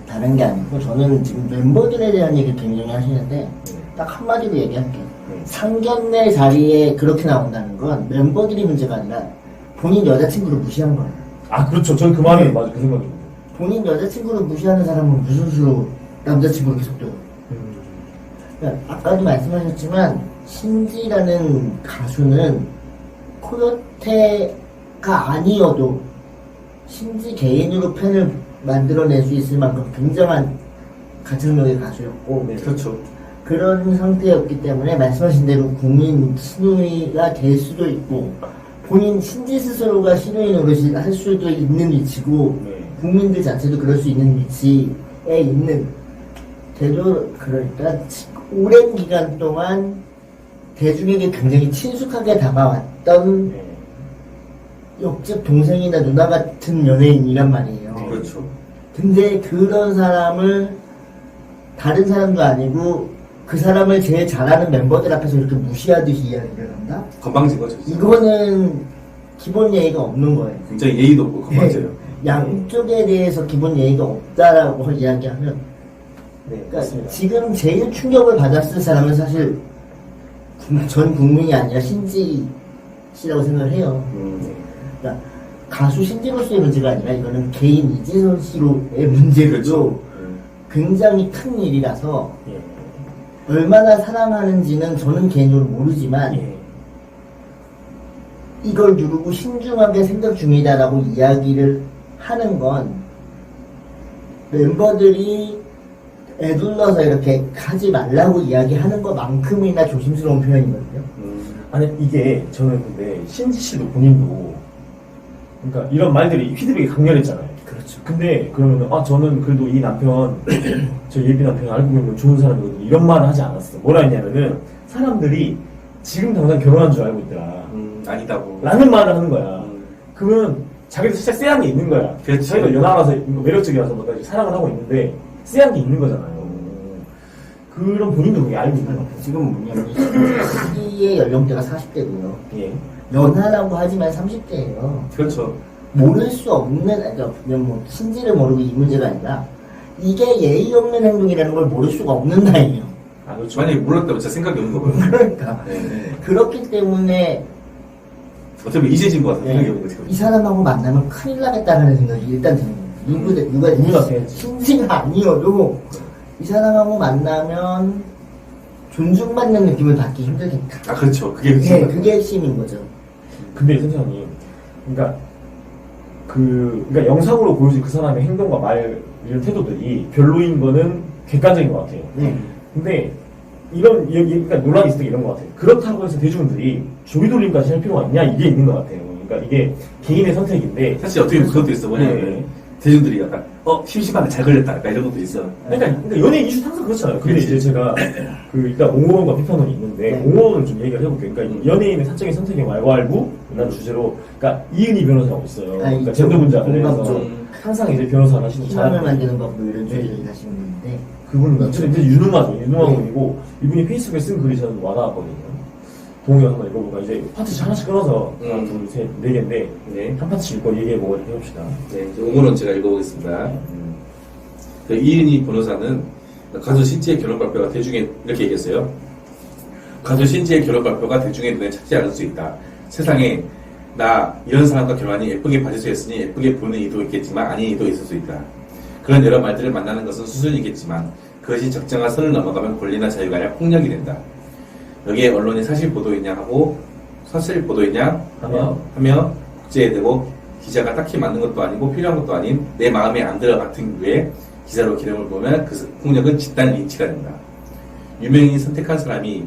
다른 게 아니고 저는 지금 멤버들에 대한 얘기 굉장히 하시는데 딱 한마디로 얘기할게요. 상견례 자리에 그렇게 나온다는 건 멤버들이 문제가 아니라 본인 여자친구를 무시한 거예요. 아 그렇죠. 저는 그 말은 맞아 그 생각입니다. 본인 여자친구를 무시하는 사람은 무슨 수로 남자친구를 계속 둬요. 그러니까 아까도 말씀하셨지만 신지라는 가수는 코요테가 아니어도 신지 개인으로 팬을 만들어낼 수 있을 만큼 굉장한 가창력의 가수였고 네. 그렇죠. 그런 상태였기 때문에 말씀하신 대로 국민 신우이가 될 수도 있고 본인 신지 스스로가 신우이 노릇을 할 수도 있는 위치고 네. 국민들 자체도 그럴 수 있는 위치에 있는 되도 그러니까 오랜 기간 동안 대중에게 굉장히 친숙하게 다가왔던 네. 옆집 동생이나 누나 같은 연예인이란 말이에요. 그렇죠. 근데 그런 사람을 다른 사람도 아니고 그 사람을 제일 잘하는 멤버들 앞에서 이렇게 무시하듯이 이야기를 한다? 건방진 거죠. 진짜. 이거는 기본 예의가 없는 거예요. 굉장히 예의도 없고 건방져요. 양쪽에 대해서 기본 예의가 없다라고 이야기하면 네, 그러니까 맞습니다. 지금 제일 충격을 받았을 사람은 사실 전 국민이 아니라 신지 씨라고 생각을 해요. 그러니까 가수 신지로서의 문제가 아니라 이거는 개인 이지선 씨로의 문제로 그렇죠. 굉장히 큰 일이라서 예. 얼마나 사랑하는지는 저는 개인적으로 모르지만 예. 이걸 누르고 신중하게 생각 중이다라고 이야기를 하는 건 멤버들이 애둘러서 이렇게 하지 말라고 이야기하는 것만큼이나 조심스러운 표현이거든요. 아니 이게 저는 근데 신지 씨도 본인도 그러니까 이런 말들이 피드백이 강렬했잖아요. 그렇죠. 근데 그러면은 저는 그래도 이 남편 저 예비 남편 알고 보면 좋은 사람이거든요. 이런 말을 하지 않았어. 뭐라 했냐면은 사람들이 지금 당장 결혼한 줄 알고 있더라. 아니다고. 라는 말을 하는 거야. 그러면 자기도 진짜 쎄한 게 있는 거야. 그렇지. 자기가 연하라서 매력적이라서 뭔가 사랑을 하고 있는데 쎄한 게 있는 거잖아요. 그런 본인도 그게 알고 있는 것 같아요. 지금 뭐냐면 신지의 연령대가 40대고요. 예. 연하라고 하지만 30대예요. 그렇죠. 모를 수 없는, 그러니까 뭐 신지를 모르고 이 문제가 아니라 이게 예의 없는 행동이라는 걸 모를 수가 없는 나이에요. 아 그렇죠. 만약에 몰랐다면 진짜 생각이 없는 거거든요. 그러니까 네. 그렇기 때문에 어차피 잊어진 것 같은 생각이 없는 거죠. 이 사람하고 만나면 큰일 나겠다는 생각이 일단 드는 거예요. 누가 신지가 아니어도 이 사람하고 만나면 존중받는 느낌을 받기 힘들겠다. 아 그렇죠. 그게 네, 핵심인 그게 핵심인 거죠. 근데 선생님, 그러니까 그러니까 영상으로 보여진 그 사람의 행동과 말 이런 태도들이 별로인 거는 객관적인 것 같아요. 네. 근데 그러니까 논란이 있을 때 이런 것 같아요. 그렇다고 해서 대중들이 조리돌림까지 할 필요가 있냐 이게 있는 것 같아요. 그러니까 이게 개인의 선택인데 사실 어떻게 보면 그것도 있어. 뭐냐면 네. 대중들이 약간 심심한데 잘 걸렸다. 약간 이런 것도 있어. 그러니까 연예인 이슈 항상 그렇잖아요. 근데 그렇지. 이제 제가 일단 옹호원과 비판원이 있는데 네. 옹호원을 좀 얘기를 해볼게요. 그러니까 연예인의 사적인 선택의 말괄구라는 주제로 그러니까 이은희 변호사라고 있어요. 그러니까 젠더 문제 관련해서 항상 이제 변호사를 하시는 희망을 사람 만드는 법 뭐 이런 주제를 하시는 분인데 그분은 이제 유능하죠. 유능한 분이고 이분이 페이스북에 쓴 글이 저는 와닿았거든요. 동요 한번 읽어볼까? 이제 파트씩 하나씩 끊어서 하나, 둘, 셋, 네 개인데 네. 한 파트씩 읽고 얘기해보고 해봅시다. 네. 오늘은 제가 읽어보겠습니다. 그 이은희 변호사는 가수 신지의 결혼 발표가 대중에 이렇게 얘기했어요. 가수 신지의 결혼 발표가 대중의 눈에 찾지 않을 수 있다. 세상에 나 이런 사람과 결혼하니 예쁘게 봐줄 수 있으니 예쁘게 보는 이도 있겠지만 아닌 이도 있을 수 있다. 그런 여러 말들을 만나는 것은 수준이겠지만 그것이 적정한 선을 넘어가면 권리나 자유가 아니라 폭력이 된다. 여기에 언론이 사실 보도이냐 하고 사실 보도이냐 하며 국제되고 기자가 딱히 맞는 것도 아니고 필요한 것도 아닌 내 마음에 안 들어 같은 류의 기사로 기름을 보면 그 폭력은 집단 린치가 된다. 유명인이 선택한 사람이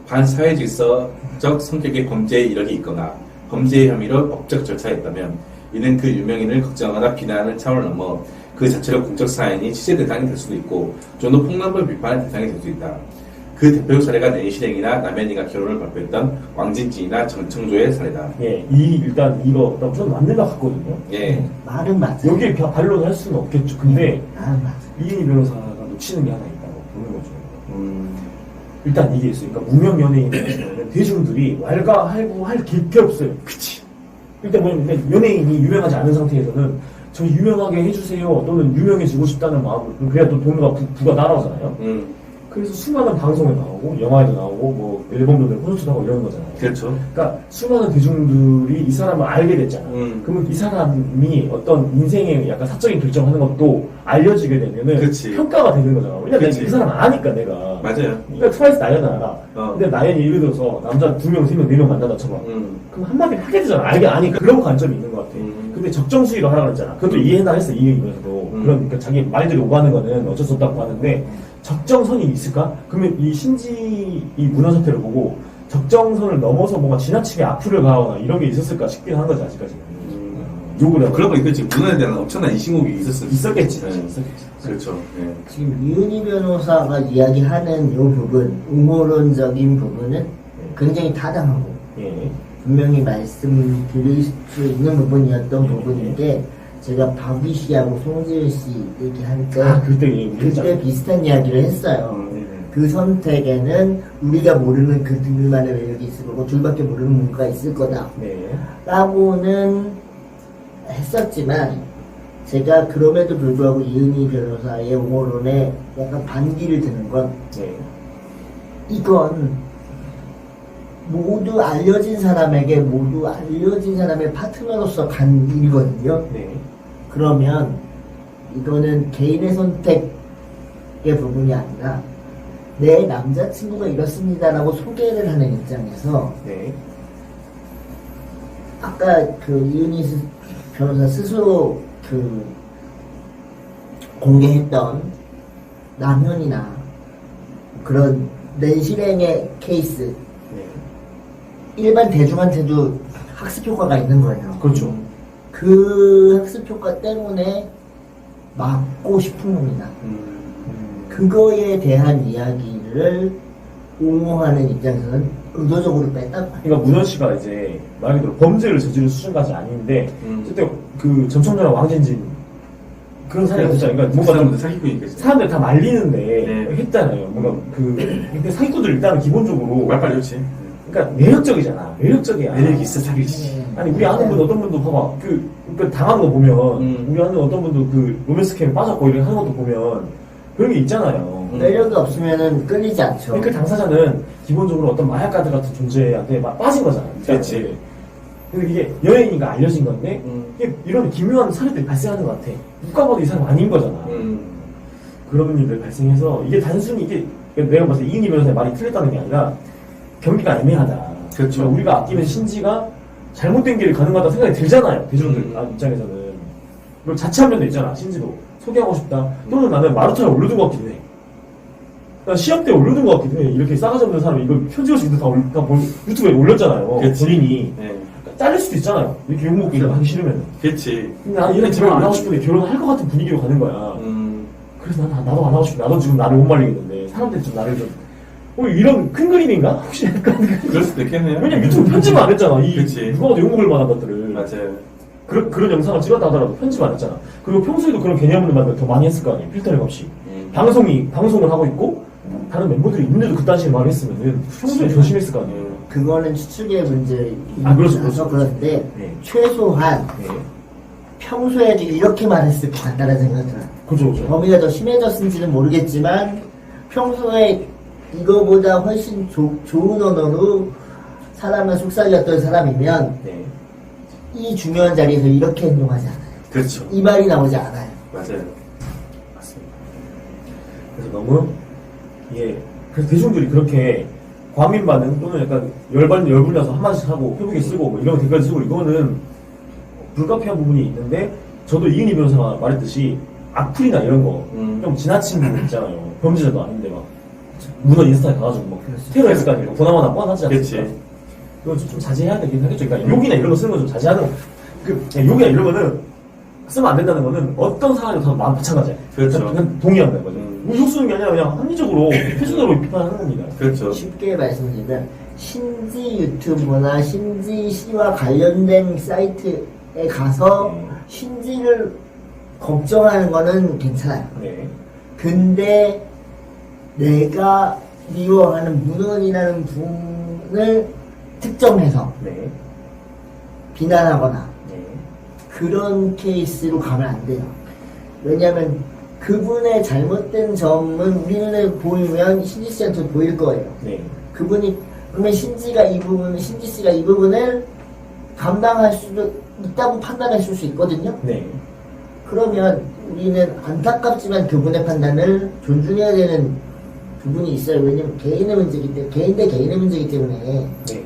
반사회질서적 성격의 범죄에 이력이 있거나 범죄의 혐의로 법적 절차에 있다면 이는 그 유명인을 걱정하거나 비난하는 차원을 넘어 그 자체로 공적 사안이 취재 대상이 될 수도 있고 좀 더 폭넓은 비판의 대상이 될 수 있다. 그 대표적 사례가 내시랭이나 남현이가 결혼을 발표했던 왕진진이나 정청조의 사례다. 예, 일단 이거 좀 맞는 것 같거든요. 예. 말은 맞아요. 여기에 반론을 할 수는 없겠죠. 근데 말은 맞아요. 이은희 변호사가 놓치는 게 하나 있다고 보는 거죠. 일단 이게 있어요. 그러니까 무명 연예인은 대중들이 왈가왈부 할 게 없어요. 그치. 일단 뭐냐면 연예인이 유명하지 않은 상태에서는 저 유명하게 해주세요 또는 유명해지고 싶다는 마음으로 그래야 또 돈과 부가 따라오잖아요. 그래서 수많은 방송에 나오고 영화에도 나오고 뭐 앨범도 내고 콘서트도 하고 이러는 거잖아요. 그렇죠. 그러니까 수많은 대중들이 이 사람을 알게 됐잖아. 그러면 이 사람이 어떤 인생의 약간 사적인 결정하는 것도 알려지게 되면은 그치. 평가가 되는 거잖아. 왜냐면 그치. 이 사람 아니까 내가. 맞아요. 그러니까 트와이스 나연을 알아. 어. 근데 나연이 예를 들어서 남자 2명, 3명, 4명 만나다 쳐봐. 그럼 한마디 하게 되잖아. 알게 아니까. 그런 관점이 있는 것 같아. 근데 적정 수위로 하라고 했잖아. 그것도 이해나 했어. 이 얘기면서도. 그런, 그러니까 자기 말들이 오가는 거는 어쩔 수 없다고 하는데 적정선이 있을까? 그러면 이 신지 이 문화 사태를 보고 적정선을 넘어서 뭔가 지나치게 악플을 가거나 이런 게 있었을까 싶긴 한 거지, 아직까지는. 욕을 하고. 그런 거 있겠지. 문화에 대한 엄청난 인신공격이 있었겠지. 있었겠지. 네. 있었겠지. 그렇죠. 네. 지금 이은희 변호사가 이야기하는 이 부분, 음모론적인 부분은 굉장히 타당하고 예. 분명히 말씀드릴 수 있는 부분이었던 부분인데 제가 박위 씨하고 송지일 씨 얘기할 때 그때 얘기했잖아. 그때 비슷한 이야기를 했어요. 네. 그 선택에는 우리가 모르는 그들만의 매력이 있을 거고 둘밖에 모르는 뭔가 있을 거다 네. 라고는 했었지만 제가 그럼에도 불구하고 이은희 변호사의 옹호론에 약간 반기를 드는 건 네. 이건 모두 알려진 사람에게 모두 알려진 사람의 파트너로서 간 일이거든요. 네. 그러면 이거는 개인의 선택의 부분이 아니라 내 남자친구가 이렇습니다라고 소개를 하는 입장에서 네. 아까 그 이은희 변호사 스스로 그 공개했던 남현이나 그런 낸실행의 케이스 네. 일반 대중한테도 학습 효과가 있는 거예요. 그렇죠. 그 학습 효과 때문에 막고 싶은 겁니다. 그거에 대한 이야기를 옹호하는 입장에서는 의도적으로 뺐다고 봐요. 그러니까 문현 씨가 이제 말 그대로 범죄를 저지른 수준까지 아닌데 어쨌든 그 전청전랑 왕진진 그런 사례가 있잖아요. 그러니까 뭔가 좀 사람들 사기꾼이니까. 사람들 다 말리는데 네. 했잖아요. 뭔가 근데 사기꾼들 일단은 기본적으로 말빨리 그렇지. 그러니까 매력적이잖아. 매력적이야. 매력이 있어 사기지. 아니 우리 아는 분 어떤 분도 봐봐 그 당하는 거 보면 우리 아는 어떤 분도 그 로맨스 캠 빠졌고 이렇게 하는 것도 보면 그런 게 있잖아요. 매력이 없으면은 끌리지 않죠. 그 당사자는 기본적으로 어떤 마약가드 같은 존재한테 막 빠진 거잖아. 그렇지. 근데 이게 여행이니까 알려진 건데 이게 이런 기묘한 사례들이 발생하는 것 같아. 누가 봐도 이 사람 아닌 거잖아. 그런 일들 발생해서 이게 단순히 이게 내가 봤을 때 이은희 변호사의 말이 틀렸다는 게 아니라 경기가 애매하다. 그렇죠. 그러니까 우리가 아끼는 신지가 잘못된 길을 가는 것 같다는 생각이 들잖아요. 대중들 입장에서는. 그리고 자체한 면도 있잖아. 신지도 소개하고 싶다. 또는 나는 마루타에 올려둔 것 같기도 해. 난 시험 때 올려둔 것 같기도 해. 이렇게 싸가지 없는 사람이 이거 편집할 수 있는데 다 유튜브에 올렸잖아요. 그치. 본인이. 네. 잘릴 수도 있잖아요. 이렇게 욕먹기 하기 싫으면. 그렇지. 근데 나는 이런 결혼 안 하고 싶은데 결혼할 것 같은 분위기로 가는 거야. 그래서 나도 안 하고 싶어. 나도 지금 나를 못 말리겠는데 사람들이 좀 나를 좀 이런 큰 그림인가? 혹시 약간 그럴 수도 있겠네요. 왜냐면 유튜브 편집 안 했잖아. 그치. 누가 봐도 욕먹을 만한 것들을. 맞아요. 그런 영상을 찍었다 하더라도 편집 안 했잖아. 그리고 평소에도 그런 개념을 만들 더 많이 했을 거 아니에요. 필터링 없이. 방송을 하고 있고 다른 멤버들이 있는데도 그딴 식으로 말을 했으면은 평소에 조심했을 거 아니에요. 그거는 추측의 그렇죠. 문제라서 그런데 네. 최소한 네. 평소에도 이렇게 말했을 것 같다는 생각이 들어요. 그죠. 범위가 더 심해졌는지는 모르겠지만 평소에 이거보다 훨씬 좋은 언어로 사람을 속삭였던 사람이면 네. 이 중요한 자리에서 이렇게 행동하지 않아요. 그렇죠. 이 말이 나오지 않아요. 맞아요. 맞습니다. 그래서 너무 그래서 대중들이 그렇게 과민 반응 또는 약간 열불나서 한마디씩 하고 페북에 쓰고 뭐 이런 댓글 쓰고 이거는 불가피한 부분이 있는데 저도 이은희 변호사가 말했듯이 악플이나 이런 거 좀 지나친 부분 있잖아요. 범죄자도 아닌데 막 문어 인스타에 가가지고 막 테러했을 거 아니에요. 보나마나 뻔하지 않습니까? 그렇지. 이거 좀 자제해야 되긴 하겠죠. 그러니까 욕이나 이런 거 쓰는 거 좀 자제하는 거. 욕이나 이런 거는 쓰면 안 된다는 거는 어떤 사람이도 다 마찬가지야. 그렇죠. 그냥 동의한다는 거죠. 욕 쓰는 게 아니라 그냥 합리적으로 표준어로 비판하는 겁니다. 그렇죠. 쉽게 말씀드리면 신지 유튜브나 신지 씨와 관련된 사이트에 가서 신지를 걱정하는 거는 괜찮아요. 네. 근데 내가 미워하는 문헌이라는 분을 특정해서 네. 비난하거나 네. 그런 케이스로 가면 안 돼요. 왜냐하면 그분의 잘못된 점은 우리 눈에 보이면 신지 씨한테 보일 거예요. 네. 그분이 그러면 신지 씨가 이 부분을 감당할 수도 있다고 판단했을 수 있거든요. 네. 그러면 우리는 안타깝지만 그분의 판단을 존중해야 되는 부분이 있어요. 왜냐면 개인 대 개인의 문제이기 때문에. 네.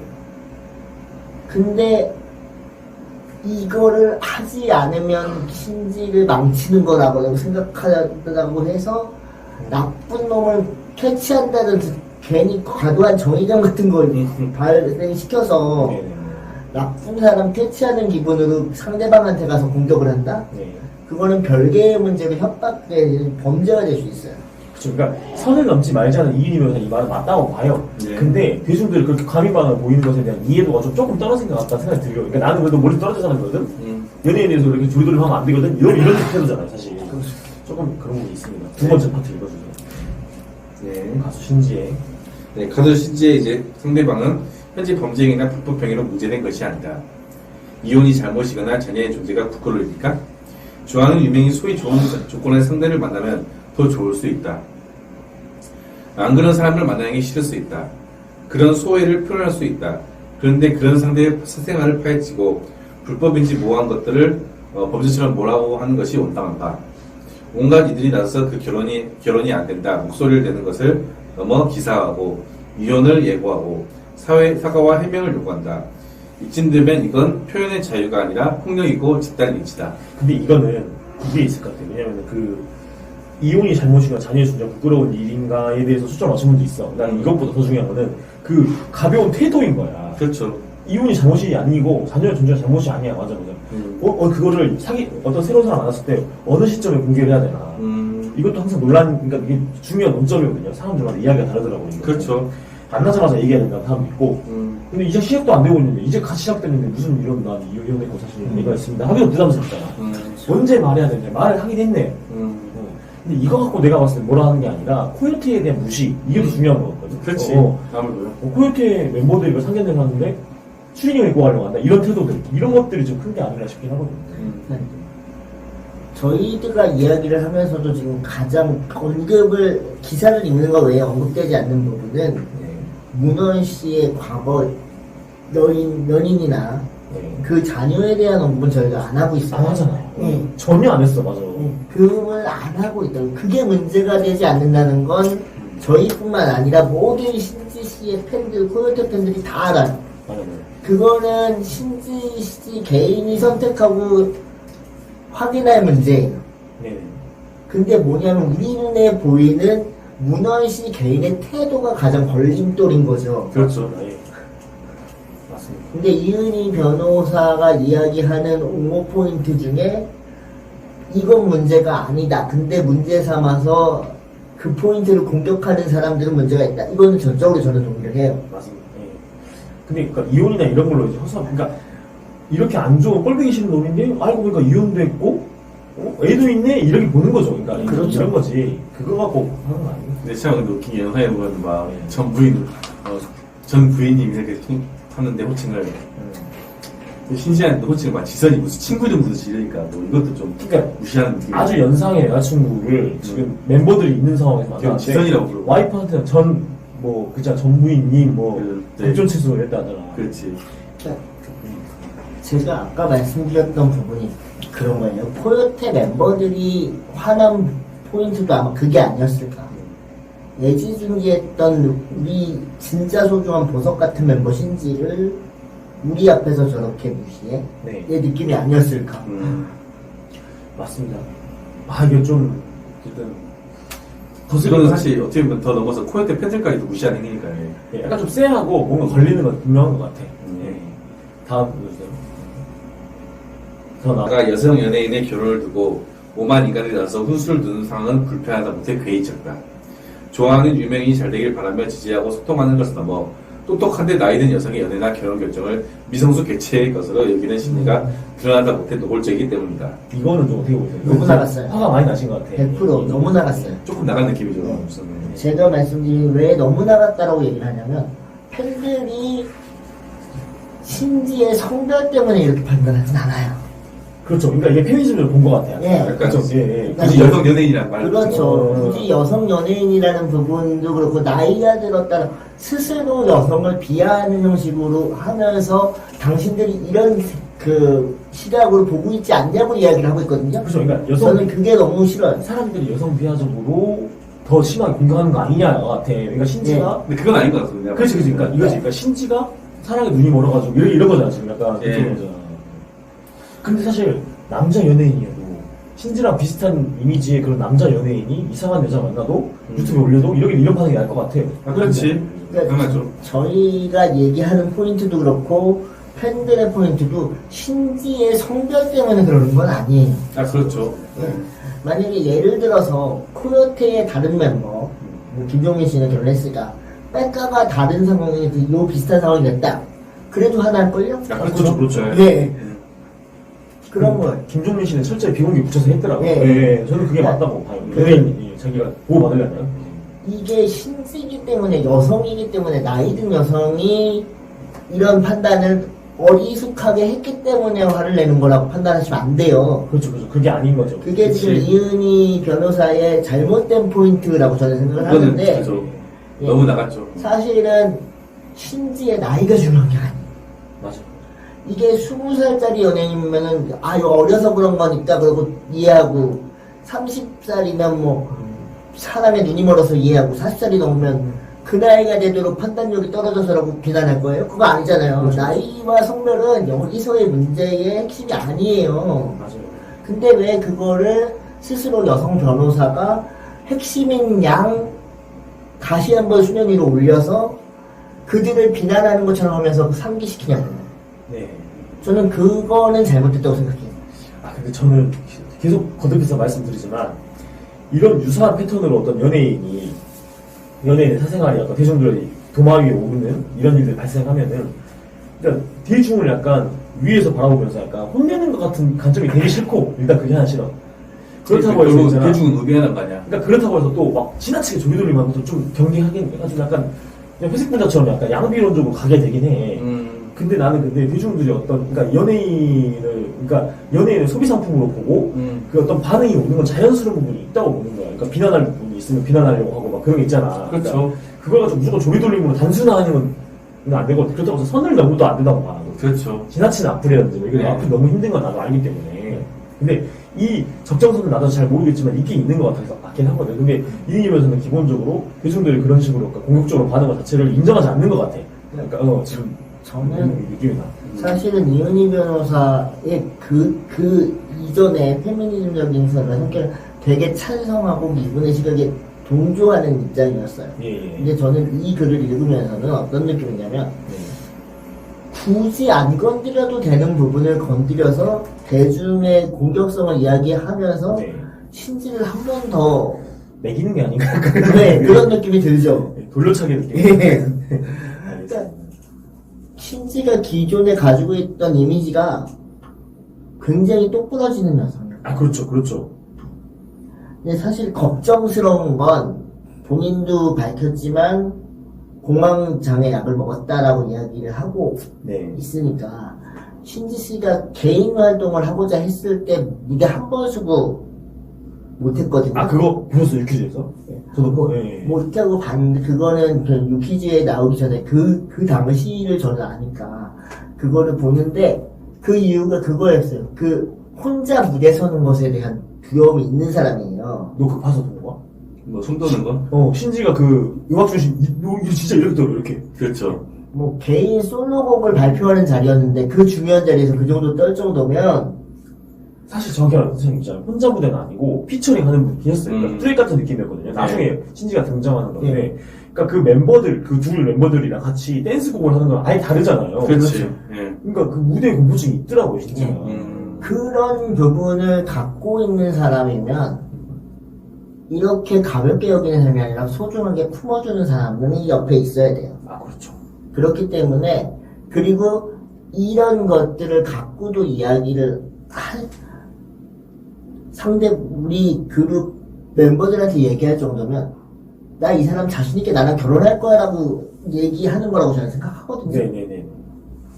근데 이거를 하지 않으면 신지를 망치는 거라고 생각하다고 해서 나쁜 놈을 퇴치한다는 괜히 과도한 정의감 같은 걸 발생시켜서 네. 나쁜 사람 퇴치하는 기분으로 상대방한테 가서 공격을 한다? 네. 그거는 별개의 문제로 협박의 범죄가 될 수 있어요. 그쵸. 그러니까 선을 넘지 말자는 이인이 변호사 이 말은 맞다고 봐요. 네. 근데 대중들이 그렇게 과민반응을 보이는 것에 대한 이해도가 조금 떨어진 것 같다는 생각이 들어요. 그러니까 나는 그래도 멀리 떨어져 사는 거거든. 연예인에 대해서 이렇게 조리돌림 하면 안 되거든. 이런 태도잖아요, 사실. 조금 그런 부분이 있습니다. 두 번째 파트 읽어주세요. 네. 가수 신지의. 네, 가수 신지의 이제 상대방은 현재 범죄 행위나 불법 행위로 무죄된 것이 아니다. 이혼이 잘못이거나 자녀의 존재가 부끄러우니까 좋아하는 유명인 소위 좋은 조건의 상대를 만나면 더 좋을 수 있다. 안 그런 사람을 만나는 게 싫을 수 있다. 그런 소외를 표현할 수 있다. 그런데 그런 상대의 사생활을 파헤치고 불법인지 모호한 것들을 범죄처럼 뭐라고 하는 것이 온당한가. 온갖 이들이 나서서 그 결혼이 안 된다 목소리를 내는 것을 넘어 기사하고 이혼을 예고하고 사과와 해명을 요구한다. 이쯤 되면 이건 표현의 자유가 아니라 폭력이고 집단 린치다. 근데 이거는 이게 있을 것 같아요. 왜냐면 이혼이 잘못이거나 자녀의 존재가 부끄러운 일인가에 대해서 초점을 맞춘 분도 있어. 난 이것보다 더 중요한 거는 그 가벼운 태도인 거야. 그렇죠. 이혼이 잘못이 아니고 자녀의 존재가 잘못이 아니야. 맞아. 그거를 어떤 새로운 사람 만났을 때 어느 시점에 공개를 해야 되나. 이것도 항상 그러니까 이게 중요한 논점이거든요. 사람들마다 이야기가 다르더라고요. 이거. 그렇죠. 만나자마자 얘기해야 된다는 사람도 있고. 근데 이제 시작도 안 되고 있는데 이제 같이 시작됐는데 무슨 난 이혼했고 사실 얘기가 있습니다. 하기도 부담스럽잖아. 언제 말해야 되는데 말을 하긴 했네. 근데 이거 갖고 내가 봤을 때 뭐라 하는 게 아니라 코요테에 대한 무시 이게 더 중요한 거거든. 그렇지. 아무래도. 코요테 멤버들이 이거 상견례를 하는데 추리닝을 입고 가려고 한다. 이런 태도들 이런 것들이 좀 큰 게 아니라 싶긴 하거든요. 저희들과 이야기를 하면서도 지금 가장 기사를 읽는 것 외에 언급되지 않는 부분은 문원 씨의 과거 연인이나 그 자녀에 대한 언급은 저희가 안 하고 있어요. 안 하잖아요. 전혀 안 했어, 맞아. 그걸 안 하고 있다고. 그게 문제가 되지 않는다는 건 저희뿐만 아니라 모든 신지 씨의 팬들, 코요테 팬들이 다 알아요. 그거는 신지 씨 개인이 선택하고 확인할 문제예요. 네. 근데 뭐냐면 우리 눈에 보이는 문원 씨 개인의 태도가 가장 걸림돌인 거죠. 그렇죠. 네. 맞습니다. 근데 이은희 변호사가 이야기하는 옹호 포인트 중에 이건 문제가 아니다. 근데 문제 삼아서 그 포인트를 공격하는 사람들은 문제가 있다. 이거는 전적으로 저는 동의를 해요. 맞습니다. 네. 근데 그러니까 이혼이나 이런 걸로 이제 그러니까 이렇게 안 좋은 꼴보기 싫은 놈인데 알고 보니까 이혼도 했고 애도 있네 이렇게 보는 거죠. 그러니까 그렇죠. 이런 거지. 그거 갖고 하는 거 아니에요? 근데 참 웃긴 게 영상에 보면 막 전 부인님이 이렇게 하는데 호칭을 신지한테 호칭을 막 지선이 무슨 친구 이름부터 지르니까 뭐 이것도 좀 그러니까 무시하는 느낌. 아주 연상의 여자친구를 지금 멤버들이 있는 상황에서 만났는데 지선이라고 부르고 와이프한테는 전부인님 백존치수를 했다잖아. 그렇지. 제가 아까 말씀드렸던 부분이 그런 거예요. 코요테 멤버들이 화난 포인트도 아마 그게 아니었을까. 애지중지했던 우리 진짜 소중한 보석 같은 멤버 신지를 우리 앞에서 저렇게 무시해? 네. 내 느낌이 아니었을까. 맞습니다. 이게 좀 어쨌든 이거는 사실 어떻게 보면 더 넘어서 코요테 팬들까지도 무시하는 행위니까. 예, 약간 좀 쎄하고 뭔가 걸리는 건 분명한 것 같아. 예. 다음 보여주세요. 더 아까 여성 연예인의 결혼을 두고 오만 인간이 나서 훈수를 두는 상황은 불편하다 못해 괴이적다. 좋아하는 유명인이 잘 되길 바라며 지지하고 소통하는 것을 넘어 똑똑한데 나이든 여성의 연애나 결혼 결정을 미성숙 개체의 것으로 여기는 심리가 드러나다 못해 노골적이기 때문이다. 이거는 좀 어떻게 보세요? 너무 나갔어요. 화가 많이 나신 것 같아. 100% 너무 나갔어요. 조금 나간 느낌이죠. 제가 말씀드린 왜 너무 나갔다라고 얘기를 하냐면 팬들이 신지의 성별 때문에 이렇게 판단하진 않아요. 그렇죠. 그러니까 이게 페미니즘을 본 것 같아요. 예. 약간 그렇죠. 예, 예. 굳이 여성 연예인이란 말. 그렇죠. 굳이 여성 연예인이라는 부분도 그렇고 나이가 들었다는 스스로 여성을 비하하는 형식으로 하면서 당신들이 이런 그 시각으로 보고 있지 않냐고 이야기를 하고 있거든요. 그렇죠. 그러니까 여성 저는 그게 너무 싫어요. 사람들이 여성 비하적으로 더 심하게 공격하는 거 아니냐 같아. 그러니까 신지가 근데 그건 아닌 것 같습니다. 그렇지, 그렇지. 그러니까 이거지. 그러니까 신지가 사랑에 눈이 멀어가지고 이런 거잖아 지금 약간 예. 그런 거잖아. 근데 사실 남자 연예인이어도 신지랑 비슷한 이미지의 그런 남자 연예인이 이상한 여자 만나도 유튜브에 올려도 이런 반응이 날 것 같아요. 아, 그렇지. 그러니까 당연하죠. 저희가 얘기하는 포인트도 그렇고 팬들의 포인트도 신지의 성별 때문에 그러는 건 아니에요. 아, 그렇죠. 만약에 예를 들어서 코요테의 다른 멤버 뭐 김종민 씨는 결혼했으니까 백가가 다른 상황이 요 비슷한 상황이 됐다. 그래도 하나 할걸요? 아, 그렇죠, 그렇죠. 네. 그런 걸. 김종민 씨는 철저히 비공개 붙여서 했더라고요. 네. 예, 저는 그게 맞다고 봐요. 그- 연예인이 자기가 보호 받으려면. 이게 신지이기 때문에 여성이기 때문에 나이 든 여성이 이런 판단을 어리숙하게 했기 때문에 화를 내는 거라고 판단하시면 안 돼요. 그렇죠, 그렇죠. 그게 아닌 거죠. 그게 지금 그치. 이은희 변호사의 잘못된 포인트라고 저는 생각을 그거는 하는데 그죠. 예. 너무 나갔죠. 사실은 신지의 나이가 중요한 게 아니에요. 맞아. 이게 20살짜리 연예인이면은 아 이거 어려서 그런 거니까 그러고 이해하고 30살이면 뭐 사람의 눈이 멀어서 이해하고 40살이 넘으면 그 나이가 되도록 판단력이 떨어져서라고 비난할 거예요? 그거 아니잖아요. 그렇죠. 나이와 성별은 여기서의 문제의 핵심이 아니에요. 맞아요. 근데 왜 그거를 스스로 여성 변호사가 핵심인 양 다시 한번 수면 위로 올려서 그들을 비난하는 것처럼 하면서 상기시키냐는 거예요. 네. 저는 그거는 잘못됐다고 생각해요. 아, 근데 저는 계속 거듭해서 말씀드리지만, 이런 유사한 패턴으로 어떤 연예인의 사생활이 약간 대중들이 도마 위에 오르는 이런 일들이 발생하면은, 그러니까 대중을 약간 위에서 바라보면서 약간 혼내는 것 같은 관점이 되게 싫고, 일단 그게 하나 싫어. 그렇다고 해서 결국 있잖아. 대중은 의비하는 거 아니야. 그러니까 그렇다고 해서 또 막 지나치게 조리돌림하면서 좀 경계하긴 약간 좀 약간 그냥 회색 분자처럼 약간 양비론적으로 가게 되긴 해. 근데 나는 대중들이 어떤 그러니까 연예인을 소비 상품으로 보고 그 어떤 반응이 오는 건 자연스러운 부분이 있다고 보는 거야. 그러니까 비난할 부분이 있으면 비난하려고 하고 막 그런 게 있잖아. 그렇죠. 그러니까 그걸 가지고 무조건 조리돌림으로 단순화하는 건 안 되고 그렇다고 해서 선을 넘어도 안 된다고 봐. 그렇죠. 지나친 악플이라든지 이거 네. 악플 너무 힘든 건 나도 알기 때문에. 근데 이 적정선은 나도 잘 모르겠지만 있긴 있는 것 같아서 맞긴 하거든. 근데 이은희면서는 기본적으로 대중들이 그런 식으로 그러니까 공격적으로 반응한 것 자체를 인정하지 않는 것 같아. 그러니까 지금 저는 느낌이 나. 사실은 이은희 변호사의 그 이전에 페미니즘적인 성격을 되게 찬성하고 이분의 시각에 동조하는 입장이었어요. 예. 근데 저는 이 글을 읽으면서는 어떤 느낌이냐면 네. 굳이 안 건드려도 되는 부분을 건드려서 대중의 공격성을 이야기하면서 네. 신지를 한 번 더 매기는 게 아닌가? 네, 그런 느낌이 들죠. 돌려차기 느낌. 예. 알겠습니다. 신지가 기존에 가지고 있던 이미지가 굉장히 똑부러지는 여성이에요. 아, 그렇죠, 그렇죠. 근데 사실 걱정스러운 건 본인도 밝혔지만 공황장애 약을 먹었다라고 이야기를 하고 네. 있으니까 신지 씨가 개인 활동을 하고자 했을 때 무대 한 번 쓰고 못했거든요. 아, 그거 보셨어요, 유퀴즈에서? 저도 그거, 예. 못하고 봤는데 그거는 그 유퀴즈에 나오기 전에 그 당시를 저는 아니까 그거를 보는데 그 이유가 그거였어요. 그 혼자 무대 서는 것에 대한 두려움이 있는 사람이에요. 너 그거 봐서 본 거야? 뭐, 손 떠는 거? 신지가 그 음악 중심, 이거 진짜 이렇게 들어, 이렇게. 그렇죠. 뭐 개인 솔로곡을 발표하는 자리였는데 그 중요한 자리에서 그 정도 떨 정도면 사실 정확히 말하면 선생님 있잖아요. 혼자 무대는 아니고 피처링 하는 분이 계셨어요. 그러니까 트랙 같은 느낌이었거든요. 나중에 신지가 등장하는 건데. 네. 그러니까 그 멤버들, 그 둘 멤버들이랑 같이 댄스곡을 하는 건 아예 다르잖아요. 그렇지. 예. 그러니까 그 무대에 공포증이 있더라고요, 진짜. 그런 부분을 갖고 있는 사람이면 이렇게 가볍게 여기는 사람이 아니라 소중하게 품어주는 사람이 옆에 있어야 돼요. 아, 그렇죠. 그렇기 때문에 그리고 이런 것들을 갖고도 이야기를 할 상대 우리 그룹 멤버들한테 얘기할 정도면 나 이 사람 자신있게 나랑 결혼할 거야 라고 얘기하는 거라고 저는 생각하거든요. 네네네.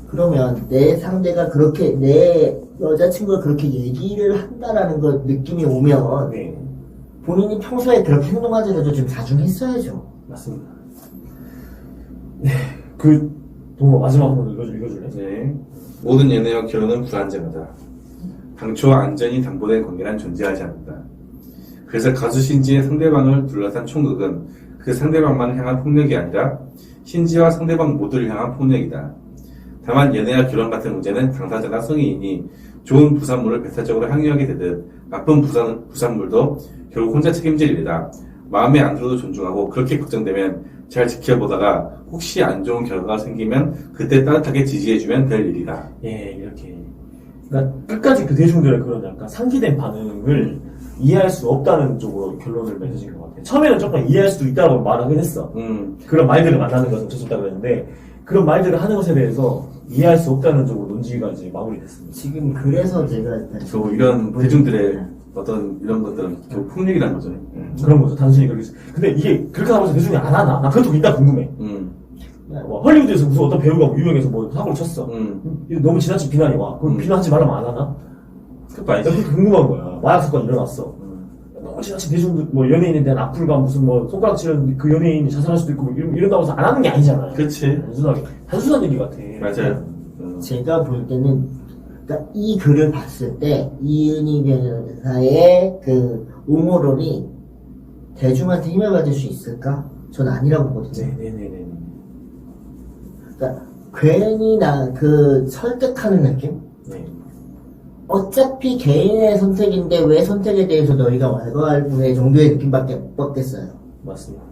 그러면 내 상대가 그렇게 내 여자친구가 그렇게 얘기를 한다라는 거 느낌이 오면 네, 본인이 평소에 그렇게 행동하더라도 좀 자중했어야죠. 맞습니다. 네, 그 동호 마지막 한번 읽어줄래? 네. 모든 연애와 결혼은 불안정하다. 당초 안전이 담보된 관계란 존재하지 않는다. 그래서 가수 신지의 상대방을 둘러싼 총극은 그 상대방만을 향한 폭력이 아니라 신지와 상대방 모두를 향한 폭력이다. 다만 연애와 결혼 같은 문제는 당사자나 성인이 좋은 부산물을 배타적으로 향유하게 되듯 나쁜 부산물도 결국 혼자 책임질 일이다. 마음에 안 들어도 존중하고 그렇게 걱정되면 잘 지켜보다가 혹시 안 좋은 결과가 생기면 그때 따뜻하게 지지해주면 될 일이다. 예, 이렇게. 그러니까 끝까지 그 대중들의 그런 약간 상기된 반응을 이해할 수 없다는 쪽으로 결론을 맺어진 것 같아요. 처음에는 조금 이해할 수도 있다고 말하긴 했어. 그런 말들을 만나는 것은 어쩔 수 없다고 했는데, 그런 말들을 하는 것에 대해서 이해할 수 없다는 쪽으로 논지가 이제 마무리됐습니다. 지금 그래서 제가 일단 저 이런 대중들의 어떤 이런 것들은 결국 폭력이라는 거죠. 그런 거죠. 단순히 그렇게. 근데 이게 그렇게 하면서 대중이 안 하나? 나 그것도 이따 궁금해. 뭐 헐리우드에서 무슨 어떤 배우가 뭐 유명해서 뭐 사고를 쳤어. 이거 너무 지나친 비난이 와. 그럼 비난하지 말라면 안 하나? 그것도 아니지. 그것도 궁금한 거야. 마약 사건이 일어났어. 너무 지나친 대중들, 뭐 연예인에 대한 악플과 무슨 뭐 손가락질은 그 연예인이 자살할 수도 있고 뭐 이런다고 해서 안 하는 게 아니잖아요. 그렇지. 단순한 얘기 같아. 맞아요. 제가 볼 때는 그러니까 이 글을 봤을 때 이은희 변호사의 그 옹호론이 대중한테 힘을 받을 수 있을까? 전 아니라고 보거든요. 네네네네. 그러니까 괜히 그 설득하는 느낌? 네. 어차피 개인의 선택인데 왜 선택에 대해서 너희가 왈가왈부해 정도의 느낌밖에 못 받겠어요. 맞습니다.